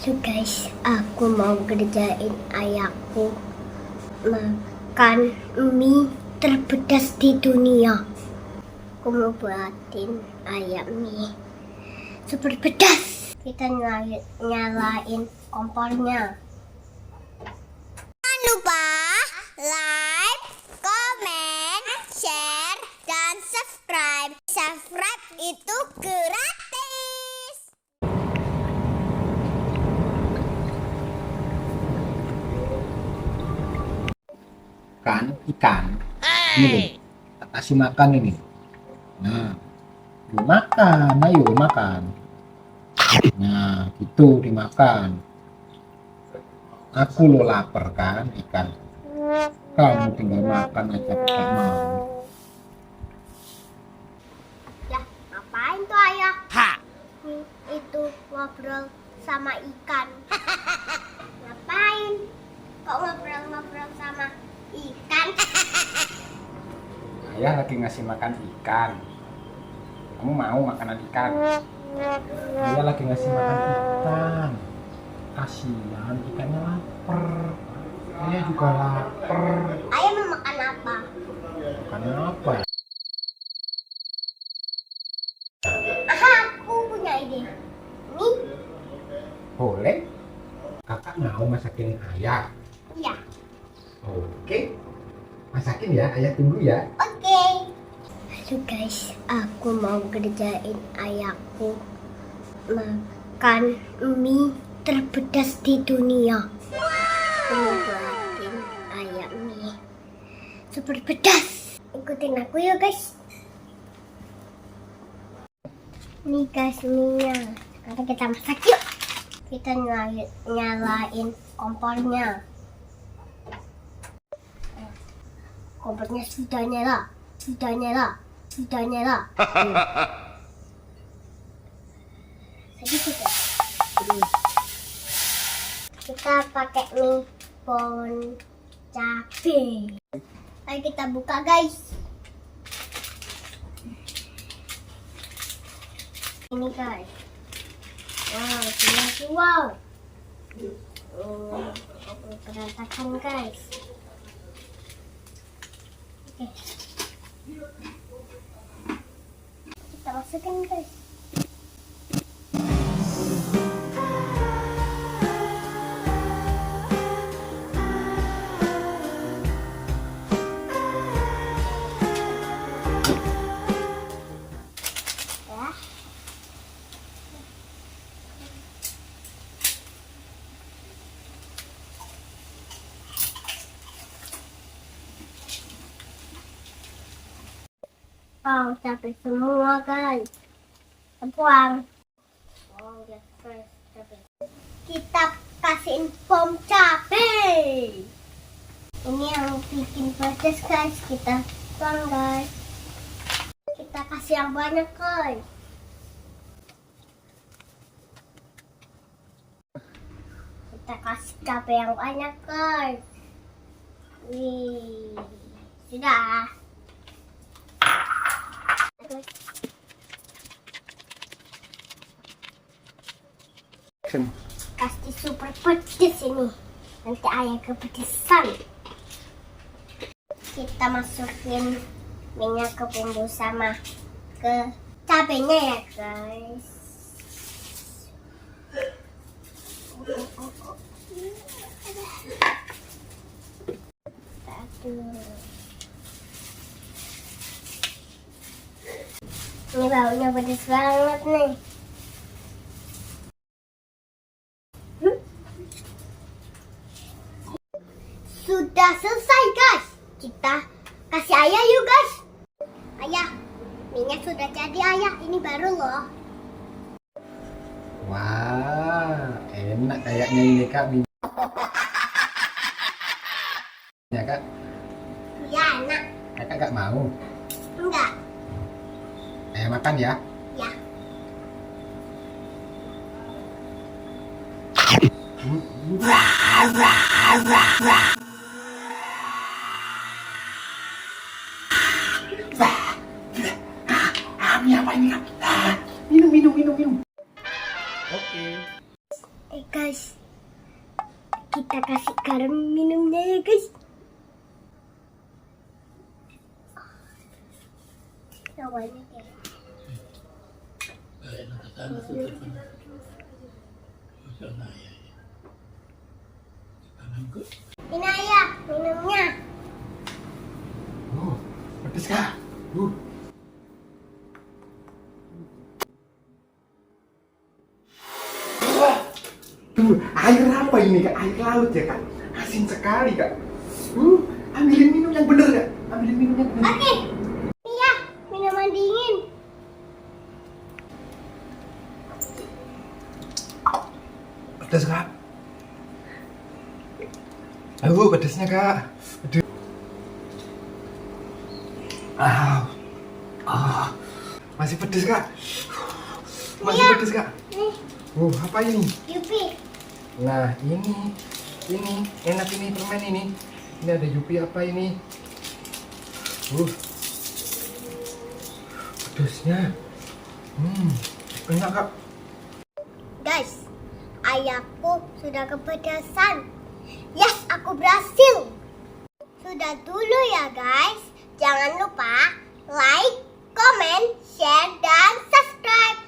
Halo guys, aku mau kerjain ayahku makan mie terpedas di dunia. Aku mau buatin ayam mie super pedas. Kita nyalain kompornya. Jangan lupa like, comment, share, dan subscribe. Subscribe itu gratis. Ikan ini tak kasih makan ini. Nah, yuk makan, ayo makan. Nah, gitu dimakan. Aku lo lapar kan ikan. Kamu tinggal makan aja tidak mau. Ya, ngapain tuh ayah? Itu ngobrol sama ikan. Ngapain? Kok ngobrol-ngobrol sama ikan? Ayah lagi ngasih makan ikan. Kamu mau makanan ikan? Ayah lagi ngasih makan ikan. Kasihan ikannya lapar. Ayah juga lapar. Ayah mau makan apa? Makannya apa? Aha, aku punya ide. Nih, Boleh? Kakak mau masakin ayah. iya. Oke. Masakin ya, ayah tunggu ya. Oke. Halo guys, aku mau kerjain ayahku makan mie terpedas di dunia. Aku mau buatin ayam mie super pedas. Ikutin aku ya guys. Nih guys mie-nya. Sekarang kita masak yuk. Kita nyalain kompornya. Kompornya sudah nyala. Sedikit ya. Kita pakai mie bon cabe. Ayo kita buka guys. Ini guys. Wow. Berantakan guys. Oke. Kita masukin guys. Ya. Wow, capek semua guys. Buang. Oh, ya guys, capek. Kita kasihin bom cabai. Ini yang bikin pedas guys. Kita tuang guys. Kita kasih yang banyak guys. Kita kasih cabai yang banyak guys. Wih, sudah. Kasih super pedes ini. Nanti ayah kepedesan. Kita masukin minyak ke bumbu sama ke cabenya ya guys. Ini baunya pedes banget nih. Sudah selesai guys. Kita kasih ayah yuk guys. Ayah, minyak sudah jadi ayah. Ini baru loh. Wah, enak kayaknya ini kak. Ya kak, Ya enak. kakak gak mau. Enggak. Ayah makan ya. Ya. Ini apa ini kak? Minum. Oke. guys. Kita kasih garam minumnya ya guys. Awalnya kayak ini ayah minumnya. Pedes kak. Air apa ini kak? Air laut ya kak? Asin sekali kak. Ambilin minum yang bener kak. Ambilin minum yang bener. Oke. Iya, minuman dingin. Pedes kak. Aduh pedesnya kak. Aduh. Masih pedes kak. Masih Iya. pedes kak. Nih, Apa ini? Yupi. Nah ini enak ini permen ini. Ini ada Yupi apa ini? Pedesnya. Enak kak. Guys, ayahku sudah kepedasan. Yes, aku berhasil. Sudah dulu ya guys. Jangan lupa like, comment, share, dan subscribe.